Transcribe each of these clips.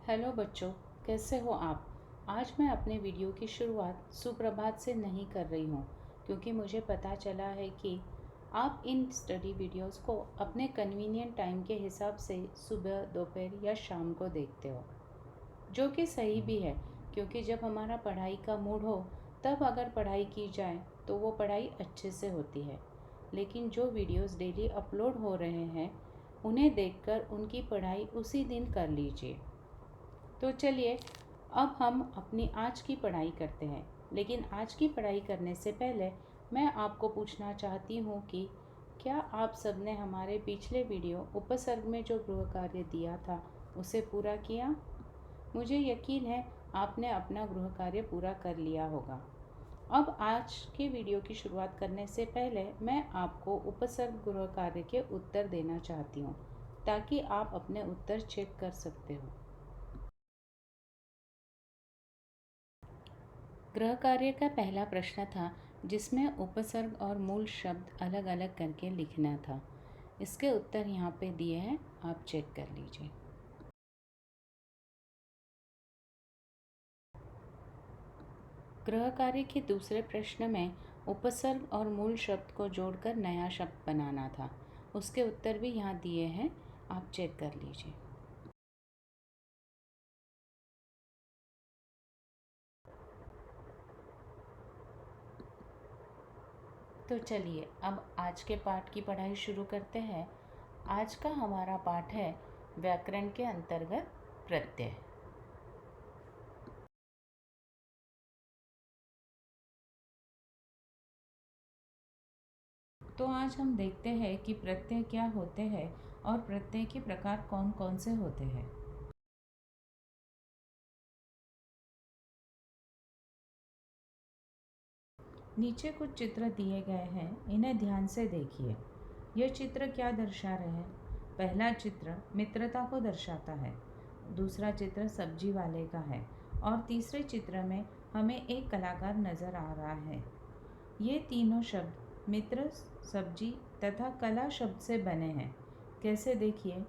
Hello बच्चों, कैसे हो आप। आज मैं अपने वीडियो की शुरुआत सुप्रभात से नहीं कर रही हूँ, क्योंकि मुझे पता चला है कि आप इन स्टडी वीडियोस को अपने कन्वीनियंट टाइम के हिसाब से सुबह, दोपहर या शाम को देखते हो, जो कि सही भी है। क्योंकि जब हमारा पढ़ाई का मूड हो तब अगर पढ़ाई की जाए तो वो पढ़ाई अच्छे से होती है। लेकिन जो वीडियोस डेली अपलोड हो रहे हैं उन्हें देखकर उनकी पढ़ाई उसी दिन कर लीजिए। तो चलिए अब हम अपनी आज की पढ़ाई करते हैं। लेकिन आज की पढ़ाई करने से पहले मैं आपको पूछना चाहती हूँ कि क्या आप सबने हमारे पिछले वीडियो उपसर्ग में जो गृह कार्य दिया था उसे पूरा किया। मुझे यकीन है आपने अपना गृह कार्य पूरा कर लिया होगा। अब आज के वीडियो की शुरुआत करने से पहले मैं आपको उपसर्ग गृह कार्य के उत्तर देना चाहती हूँ, ताकि आप अपने उत्तर चेक कर सकते हो। गृह कार्य का पहला प्रश्न था, जिसमें उपसर्ग और मूल शब्द अलग अलग करके लिखना था। इसके उत्तर यहाँ पे दिए हैं, आप चेक कर लीजिए। गृह कार्य के दूसरे प्रश्न में उपसर्ग और मूल शब्द को जोड़कर नया शब्द बनाना था। उसके उत्तर भी यहाँ दिए हैं, आप चेक कर लीजिए। तो चलिए अब आज के पाठ की पढ़ाई शुरू करते हैं। आज का हमारा पाठ है व्याकरण के अंतर्गत प्रत्यय। तो आज हम देखते हैं कि प्रत्यय क्या होते हैं और प्रत्यय के प्रकार कौन कौन से होते हैं। नीचे कुछ चित्र दिए गए हैं, इन्हें ध्यान से देखिए। यह चित्र क्या दर्शा रहे हैं। पहला चित्र मित्रता को दर्शाता है, दूसरा चित्र सब्जी वाले का है और तीसरे चित्र में हमें एक कलाकार नजर आ रहा है। ये तीनों शब्द मित्र, सब्जी तथा कला शब्द से बने हैं। कैसे, देखिए।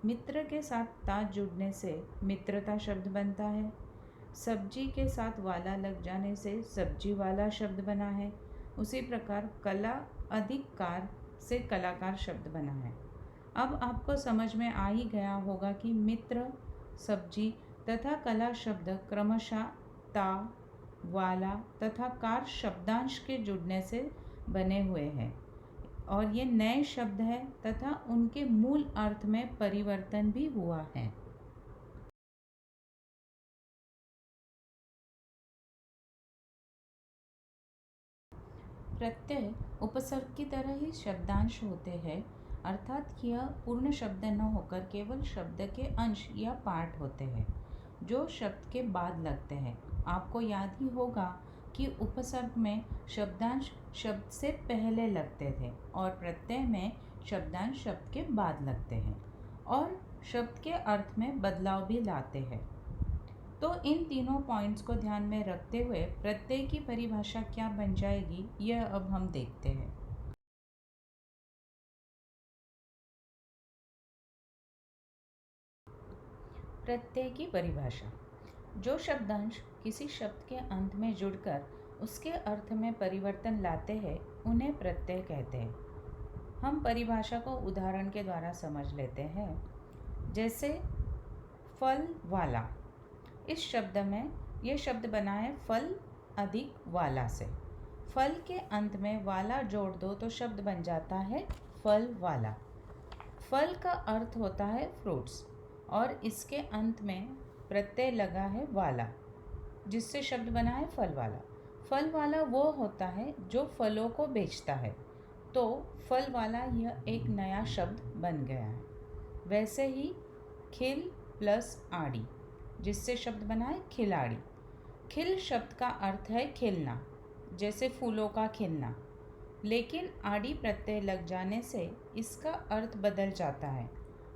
मित्र के साथ ता जुड़ने से मित्रता शब्द बनता है। सब्जी के साथ वाला लग जाने से सब्जी वाला शब्द बना है। उसी प्रकार कला अधिक कार से कलाकार शब्द बना है। अब आपको समझ में आ ही गया होगा कि मित्र, सब्जी तथा कला शब्द क्रमशः ता, वाला तथा कार शब्दांश के जुड़ने से बने हुए हैं और ये नए शब्द हैं तथा उनके मूल अर्थ में परिवर्तन भी हुआ है। प्रत्यय उपसर्ग की तरह ही शब्दांश होते हैं, अर्थात यह पूर्ण शब्द न होकर केवल शब्द के अंश या पार्ट होते हैं जो शब्द के बाद लगते हैं। आपको याद ही होगा कि उपसर्ग में शब्दांश शब्द से पहले लगते थे और प्रत्यय में शब्दांश शब्द के बाद लगते हैं और शब्द के अर्थ में बदलाव भी लाते हैं। तो इन तीनों पॉइंट्स को ध्यान में रखते हुए प्रत्यय की परिभाषा क्या बन जाएगी, यह अब हम देखते हैं। प्रत्यय की परिभाषा। जो शब्दांश किसी शब्द के अंत में जुड़कर उसके अर्थ में परिवर्तन लाते हैं उन्हें प्रत्यय कहते हैं। हम परिभाषा को उदाहरण के द्वारा समझ लेते हैं। जैसे फल वाला, इस शब्द में यह शब्द बना है फल अधिक वाला से। फल के अंत में वाला जोड़ दो तो शब्द बन जाता है फल वाला। फल का अर्थ होता है फ्रूट्स और इसके अंत में प्रत्यय लगा है वाला, जिससे शब्द बना है फल वाला। फल वाला वो होता है जो फलों को बेचता है, तो फल वाला यह एक नया शब्द बन गया है। वैसे ही खिल प्लस आड़ी, जिससे शब्द बना है खिलाड़ी। खिल शब्द का अर्थ है खिलना, जैसे फूलों का खिलना, लेकिन आड़ी प्रत्यय लग जाने से इसका अर्थ बदल जाता है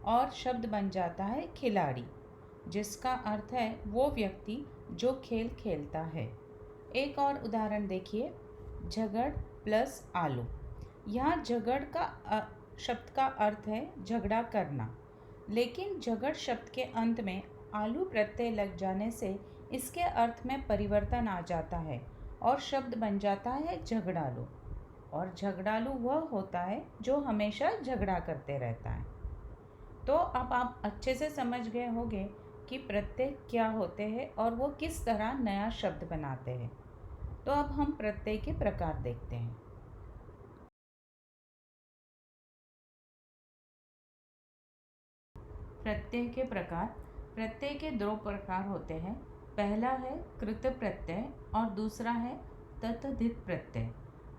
और शब्द बन जाता है खिलाड़ी, जिसका अर्थ है वो व्यक्ति जो खेल खेलता है। एक और उदाहरण देखिए, झगड़ प्लस आलू। यहाँ झगड़ का शब्द का अर्थ है झगड़ा करना, लेकिन झगड़ शब्द के अंत में आलू प्रत्यय लग जाने से इसके अर्थ में परिवर्तन आ जाता है और शब्द बन जाता है झगड़ालू। और झगड़ालू वह होता है जो हमेशा झगड़ा करते रहता है। तो अब आप अच्छे से समझ गए होंगे कि प्रत्यय क्या होते हैं और वो किस तरह नया शब्द बनाते हैं। तो अब हम प्रत्यय के प्रकार देखते हैं। प्रत्यय के प्रकार। प्रत्यय के दो प्रकार होते हैं। पहला है कृत प्रत्यय और दूसरा है तद्धित प्रत्यय।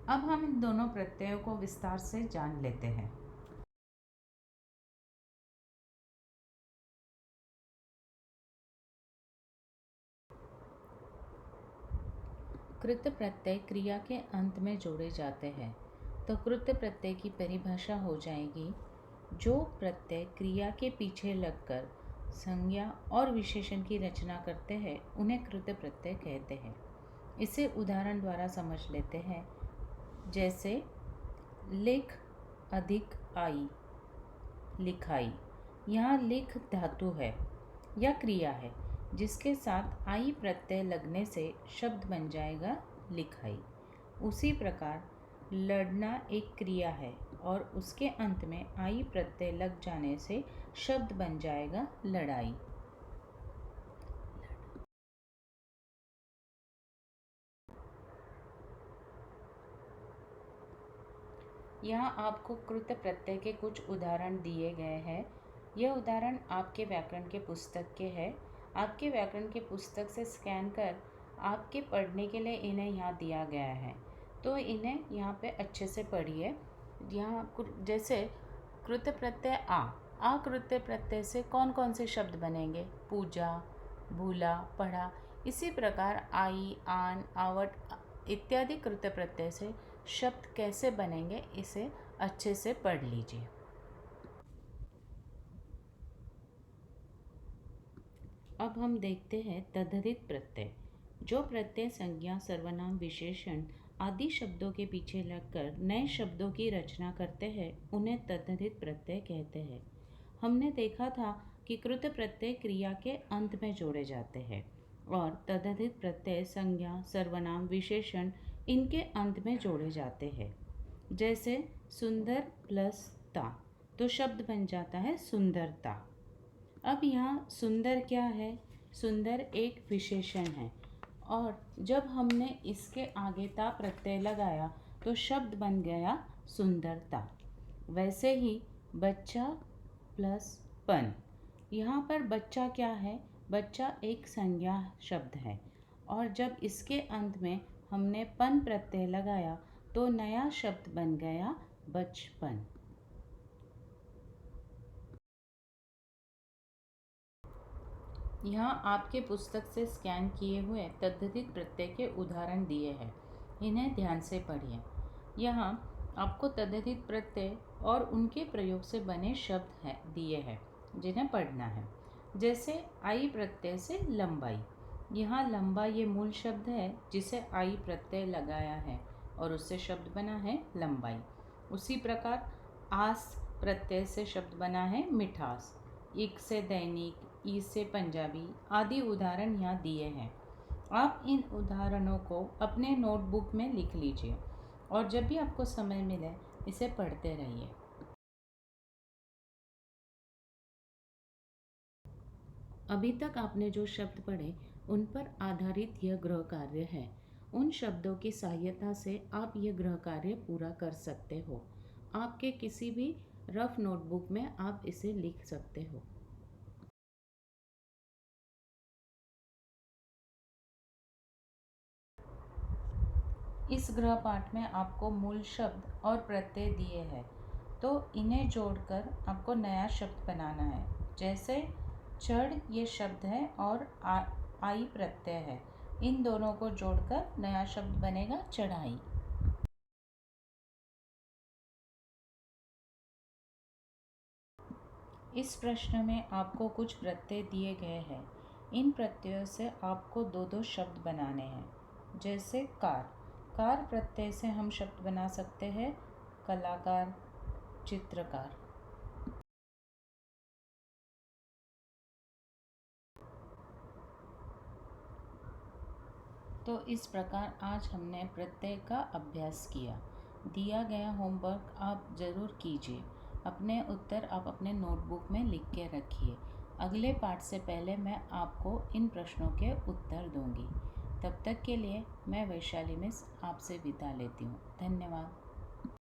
अब हम इन दोनों प्रत्ययों को विस्तार से जान लेते हैं। कृत प्रत्यय क्रिया के अंत में जोड़े जाते हैं। तो कृत प्रत्यय की परिभाषा हो जाएगी, जो प्रत्यय क्रिया के पीछे लगकर संज्ञा और विशेषण की रचना करते हैं उन्हें कृत प्रत्यय कहते हैं। इसे उदाहरण द्वारा समझ लेते हैं। जैसे लिख अधिक आई, लिखाई। यहाँ लिख धातु है या क्रिया है जिसके साथ आई प्रत्यय लगने से शब्द बन जाएगा लिखाई। उसी प्रकार लड़ना एक क्रिया है और उसके अंत में आई प्रत्यय लग जाने से शब्द बन जाएगा लड़ाई। यहाँ आपको कृत प्रत्यय के कुछ उदाहरण दिए गए हैं। यह उदाहरण आपके व्याकरण के पुस्तक के हैं। आपके व्याकरण के पुस्तक से स्कैन कर आपके पढ़ने के लिए इन्हें यहाँ दिया गया है। तो इन्हें यहाँ पे अच्छे से पढ़िए। यहाँ जैसे कृत प्रत्यय आ कृत प्रत्यय से कौन कौन से शब्द बनेंगे? पूजा, भूला, पढ़ा। इसी प्रकार आई, आन, आवट इत्यादि कृत प्रत्यय से शब्द कैसे बनेंगे, इसे अच्छे से पढ़ लीजिए। अब हम देखते हैं तद्धित प्रत्यय। जो प्रत्यय संज्ञा, सर्वनाम, विशेषण आदि शब्दों के पीछे लगकर नए शब्दों की रचना करते हैं उन्हें तद्धित प्रत्यय कहते हैं। हमने देखा था कि कृत प्रत्यय क्रिया के अंत में जोड़े जाते हैं और तद्धित प्रत्यय संज्ञा, सर्वनाम, विशेषण इनके अंत में जोड़े जाते हैं। जैसे सुंदर प्लस ता, तो शब्द बन जाता है सुंदरता। अब यहाँ सुंदर क्या है? सुंदर एक विशेषण है और जब हमने इसके आगे ता प्रत्यय लगाया तो शब्द बन गया सुंदरता। वैसे ही बच्चा प्लस पन, यहाँ पर बच्चा क्या है? बच्चा एक संज्ञा शब्द है और जब इसके अंत में हमने पन प्रत्यय लगाया तो नया शब्द बन गया बचपन। यहाँ आपके पुस्तक से स्कैन किए हुए तद्धित प्रत्यय के उदाहरण दिए हैं। इन्हें ध्यान से पढ़िए। यहाँ आपको तद्धित प्रत्यय और उनके प्रयोग से बने शब्द दिए हैं जिन्हें पढ़ना है। जैसे आई प्रत्यय से लंबाई। यहाँ लंबा ये मूल शब्द है जिसे आई प्रत्यय लगाया है और उससे शब्द बना है लंबाई। उसी प्रकार आस प्रत्यय से शब्द बना है मिठास। इक से दैनिक, ई से पंजाबी आदि उदाहरण यहाँ दिए हैं। आप इन उदाहरणों को अपने नोटबुक में लिख लीजिए और जब भी आपको समय मिले इसे पढ़ते रहिए। अभी तक आपने जो शब्द पढ़े उन पर आधारित यह गृह कार्य है। उन शब्दों की सहायता से आप यह गृह कार्य पूरा कर सकते हो। आपके किसी भी रफ नोटबुक में आप इसे लिख सकते हो। इस गृह पाठ में आपको मूल शब्द और प्रत्यय दिए हैं, तो इन्हें जोड़कर आपको नया शब्द बनाना है। जैसे चढ़ ये शब्द है और आई प्रत्यय है। इन दोनों को जोड़कर नया शब्द बनेगा चढ़ाई। इस प्रश्न में आपको कुछ प्रत्यय दिए गए हैं। इन प्रत्ययों से आपको दो दो शब्द बनाने हैं। जैसे कार, कार प्रत्यय से हम शब्द बना सकते हैं कलाकार, चित्रकार। तो इस प्रकार आज हमने प्रत्यय का अभ्यास किया। दिया गया होमवर्क आप ज़रूर कीजिए। अपने उत्तर आप अपने नोटबुक में लिख के रखिए। अगले पाठ से पहले मैं आपको इन प्रश्नों के उत्तर दूंगी। तब तक के लिए मैं वैशाली मिस आपसे विदा लेती हूँ। धन्यवाद।